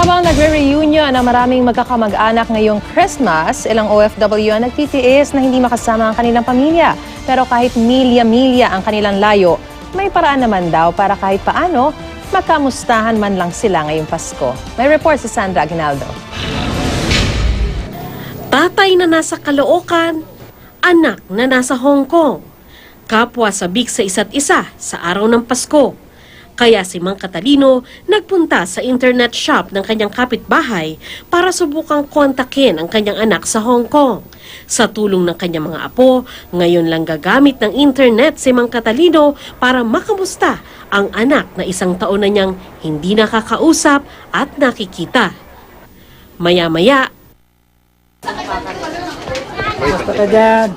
Habang nagre-reunion ang maraming magkakamag-anak ngayong Christmas, ilang OFW ang nagtitiis na hindi makasama ang kanilang pamilya. Pero kahit milya-milya ang kanilang layo, may paraan naman daw para kahit paano magkamustahan man lang sila ngayong Pasko. May report si Sandra Aguinaldo. Tatay na nasa Caloocan, anak na nasa Hong Kong. Kapwa sabik sa isa't isa sa araw ng Pasko. Kaya si Mang Catalino nagpunta sa internet shop ng kanyang kapitbahay para subukang kontakin ang kanyang anak sa Hong Kong. Sa tulong ng kanyang mga apo, ngayon lang gagamit ng internet si Mang Catalino para makamusta ang anak na 1 taon na niyang hindi nakakausap at nakikita. Maya-maya, Basta ka dyan.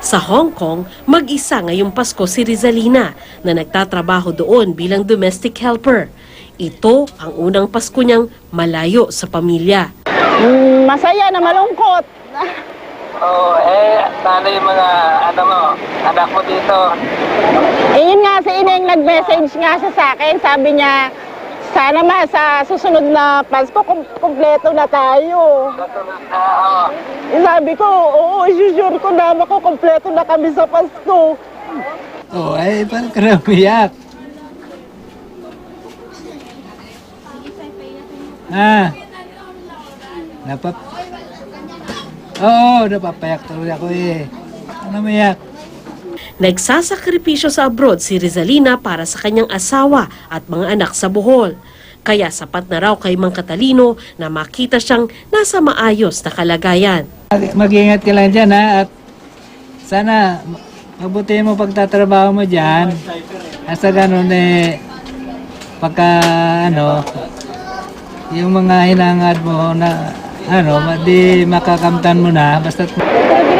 sa Hong Kong, mag-isa ngayong Pasko si Rizalina na nagtatrabaho doon bilang domestic helper. Ito ang unang Pasko niyang malayo sa pamilya. Masaya na malungkot. Sana yung mga anak mo dito. Yun nga si Ineng nag-message nga siya sa akin. Sabi niya, sana sa susunod na Pasko, kumpleto na tayo. Sabi ko, oo, sure ko na kumpleto na kami sa Pasko. Parang ka na umiyak. Napapayak tuloy ako Ano umiyak? Nagsasakripisyo sa abroad si Rizalina para sa kanyang asawa at mga anak sa Bohol. Kaya sapat na raw kay Mang Catalino na makita siyang nasa maayos na kalagayan. Mag-ingat ka lang dyan at sana mabuti mo pagtatrabaho mo dyan. Asa ganun pagka yung mga hinangad mo na di makakamtan mo na basta.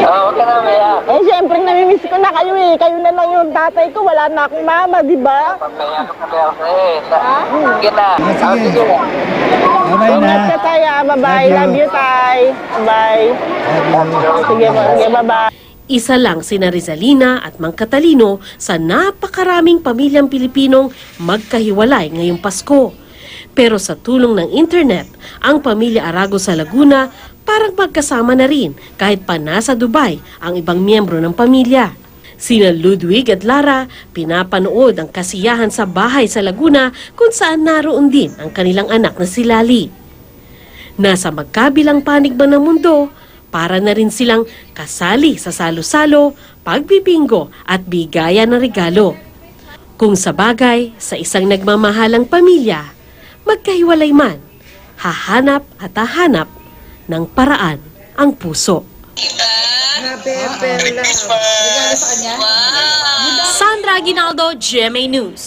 Huwag ka na umiyak. Siyempre namimiss ko na kayo Kayo na lang yung tatay ko, wala na akong mama, di ba? Pampayak Sige na. Sige. Bye-bye na. Ingat ka tayo, bye-bye. Love you, tay. Bye. Sige, bye-bye. Isa lang sina Rizalina at Mang Catalino sa napakaraming pamilyang Pilipinong magkahiwalay ngayong Pasko. Pero sa tulong ng internet, ang pamilya Arago sa Laguna parang magkasama na rin kahit pa nasa Dubai ang ibang miyembro ng pamilya. Sina Ludwig at Lara pinapanood ang kasiyahan sa bahay sa Laguna kung saan naroon din ang kanilang anak na si Lali. Nasa magkabilang panig ba ng mundo, para na rin silang kasali sa salo-salo, pagbibingo at bigayan ng regalo. Kung sa bagay, sa isang nagmamahalang pamilya, magkahiwalay man, hahanap at hahanap ng paraan ang puso. Sandra Aguinaldo, GMA News.